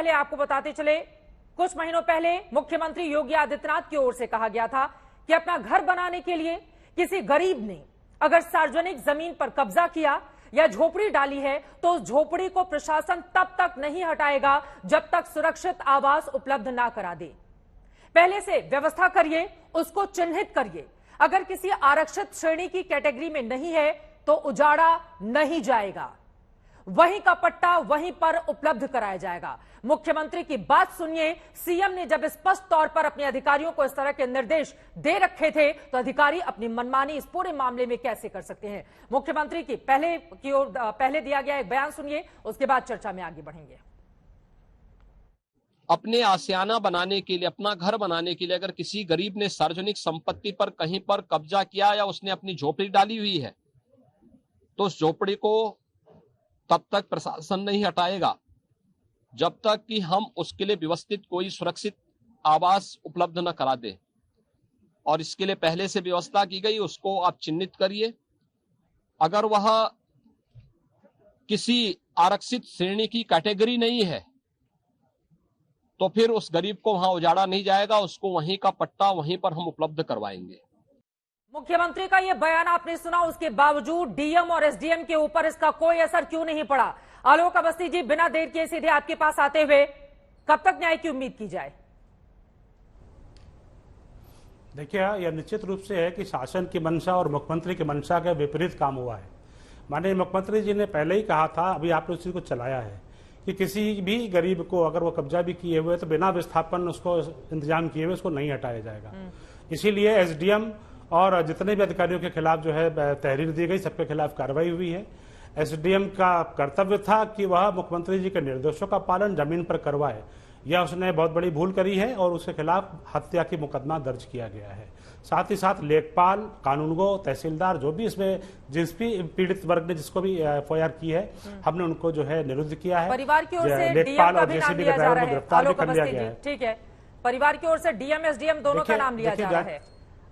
पहले आपको बताते चले, कुछ महीनों पहले मुख्यमंत्री योगी आदित्यनाथ की ओर से कहा गया था कि अपना घर बनाने के लिए किसी गरीब ने अगर सार्वजनिक जमीन पर कब्जा किया या झोपड़ी डाली है तो उस झोपड़ी को प्रशासन तब तक नहीं हटाएगा जब तक सुरक्षित आवास उपलब्ध ना करा दे। पहले से व्यवस्था करिए, उसको चिन्हित करिए। अगर किसी आरक्षित श्रेणी की कैटेगरी में नहीं है तो उजाड़ा नहीं जाएगा, वहीं का पट्टा वहीं पर उपलब्ध कराया जाएगा। मुख्यमंत्री की बात सुनिए। सीएम ने जब स्पष्ट तौर पर अपने अधिकारियों को इस तरह के निर्देश दे रखे थे तो अधिकारी अपनी मनमानी इस पूरे मामले में कैसे कर सकते हैं। मुख्यमंत्री की पहले दिया गया एक बयान सुनिए, उसके बाद चर्चा में आगे बढ़ेंगे। अपने आशियाना बनाने के लिए, अपना घर बनाने के लिए अगर किसी गरीब ने सार्वजनिक संपत्ति पर कहीं पर कब्जा किया या उसने अपनी झोपड़ी डाली हुई है तो उस झोपड़ी को तब तक प्रशासन नहीं हटाएगा जब तक कि हम उसके लिए व्यवस्थित कोई सुरक्षित आवास उपलब्ध न करा दे। और इसके लिए पहले से व्यवस्था की गई, उसको आप चिन्हित करिए। अगर वह किसी आरक्षित श्रेणी की कैटेगरी नहीं है तो फिर उस गरीब को वहां उजाड़ा नहीं जाएगा, उसको वहीं का पट्टा वहीं पर हम उपलब्ध करवाएंगे। मुख्यमंत्री का यह बयान आपने सुना, उसके बावजूद डीएम और एसडीएम के ऊपर इसका कोई असर क्यों नहीं पड़ा? आलोक अवस्थी जी, बिना देर किए सीधे आपके पास आते हुए, कब तक न्याय की उम्मीद की जाए? देखिए, यह निश्चित रूप से है कि शासन की मंशा और मुख्यमंत्री की मंशा के विपरीत काम हुआ है। माननीय मुख्यमंत्री जी ने पहले ही कहा था, अभी आपने उस चीज को चलाया है कि किसी भी गरीब को अगर वो कब्जा भी किए हुए तो बिना विस्थापन उसको इंतजाम किए हुए उसको नहीं हटाया जाएगा। इसीलिए एसडीएम और जितने भी अधिकारियों के खिलाफ जो है तहरीर दी गई, सबके खिलाफ कार्रवाई हुई है। एसडीएम का कर्तव्य था कि वह मुख्यमंत्री जी के निर्देशों का पालन जमीन पर करवाए, यह उसने बहुत बड़ी भूल करी है और उसके खिलाफ हत्या की मुकदमा दर्ज किया गया है। साथ ही साथ लेखपाल, कानूनगो, तहसीलदार, जो भी इसमें जिस भी पीड़ित वर्ग ने जिसको भी एफआईआर की है, हमने उनको जो है निरुद्ध किया है। परिवार की ओर से लेखपाल और जेसीबी के ड्राइवर को गिरफ्तार भी कर लिया गया है। ठीक है, परिवार की ओर से डीएम एसडीएम दोनों का नाम लिया जा रहा है।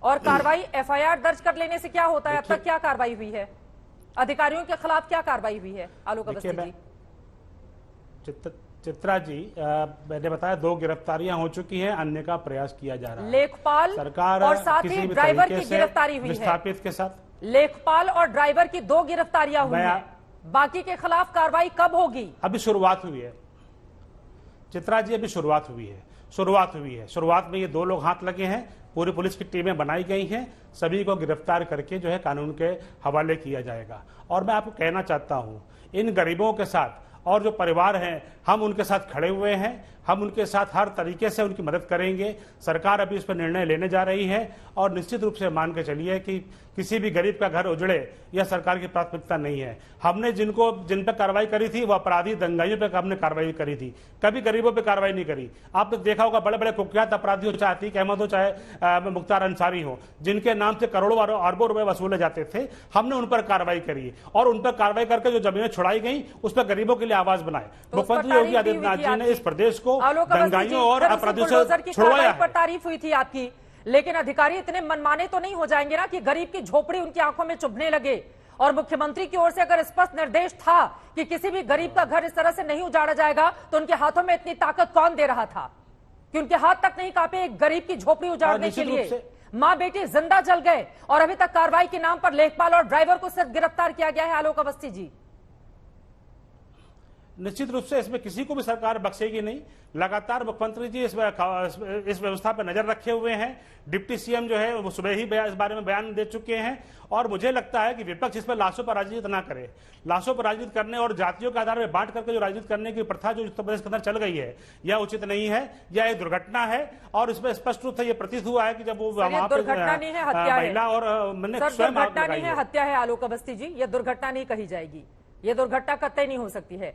और कार्रवाई एफआईआर दर्ज कर लेने से क्या होता है? अब तक क्या कार्रवाई हुई है? अधिकारियों के खिलाफ क्या कार्रवाई हुई है? आलोक अवस्थी जी। चित्रा जी, मैंने बताया 2 गिरफ्तारियां हो चुकी हैं, अन्य का प्रयास किया जा रहा है। लेखपाल सरकार और साथ ही ड्राइवर की गिरफ्तारी हुई है। विस्थापित के साथ लेखपाल और ड्राइवर की 2 गिरफ्तारियां हुई हैं। बाकी के खिलाफ कार्रवाई कब होगी? अभी शुरुआत हुई है चित्रा जी, अभी शुरुआत हुई है। शुरुआत में ये 2 लोग हाथ लगे हैं। पूरी पुलिस की टीमें बनाई गई हैं, सभी को गिरफ्तार करके जो है कानून के हवाले किया जाएगा। और मैं आपको कहना चाहता हूं, इन गरीबों के साथ और जो परिवार हैं, हम उनके साथ खड़े हुए हैं, हम उनके साथ हर तरीके से उनकी मदद करेंगे। सरकार अभी इस पर निर्णय लेने जा रही है और निश्चित रूप से मान के चलिए कि किसी भी गरीब का घर उजड़े यह सरकार की प्राथमिकता नहीं है। हमने जिन पर कार्रवाई करी थी वो अपराधी दंगाइयों पर हमने कार्रवाई करी थी, कभी गरीबों पर कार्रवाई नहीं करी। आपने देखा होगा बड़े बड़े कुख्यात अपराधी हो, चाहे अतीक अहमद हो, चाहे मुख्तार अंसारी हो, जिनके नाम से करोड़ों अरबों रुपए वसूले जाते थे, हमने उन पर कार्रवाई करी और उन पर कार्रवाई करके जो जमीनें छुड़ाई गई उस पर गरीबों के लिए आवाज बनाए। मुख्यमंत्री योगी आदित्यनाथ जी ने इस प्रदेश को दंगाइयों और अपराधियों से छुड़वाया है। तारीफ हुई थी आपकी, लेकिन अधिकारी इतने मनमाने तो नहीं हो जाएंगे ना कि गरीब की झोपड़ी उनकी आंखों में चुभने लगे। और मुख्यमंत्री की ओर से अगर स्पष्ट निर्देश था कि किसी भी गरीब का घर इस तरह से नहीं उजाड़ा जाएगा तो उनके हाथों में इतनी ताकत कौन दे रहा था कि उनके हाथ तक नहीं कांपे एक गरीब की झोपड़ी उजाड़ने के लिए? मां बेटी जिंदा जल गए और अभी तक कार्रवाई के नाम पर लेखपाल और ड्राइवर को सिर्फ गिरफ्तार किया गया है। आलोक अवस्थी जी, निश्चित रूप से इसमें किसी को भी सरकार बख्शेगी नहीं। लगातार मुख्यमंत्री जी इस व्यवस्था पर नजर रखे हुए हैं। डिप्टी सीएम जो है वो सुबह ही इस बारे में बयान दे चुके हैं और मुझे लगता है कि विपक्ष इस पर लाशों पर राजनीति ना करे। लाशों पर राजनीति करने और जातियों के आधार पर बांट करके जो राजनीति करने की प्रथा जो उत्तर प्रदेश के अंदर चल गई है, यह उचित नहीं है, यह एक दुर्घटना है। और इसमें स्पष्ट रूप से यह प्रतीत हुआ है कि जब वो वहां पर महिला और मैंने स्वयं दुर्घटना नहीं है, हत्या है। आलोक अवस्थी जी, यह दुर्घटना नहीं कही जाएगी, यह दुर्घटना कतई नहीं हो सकती है।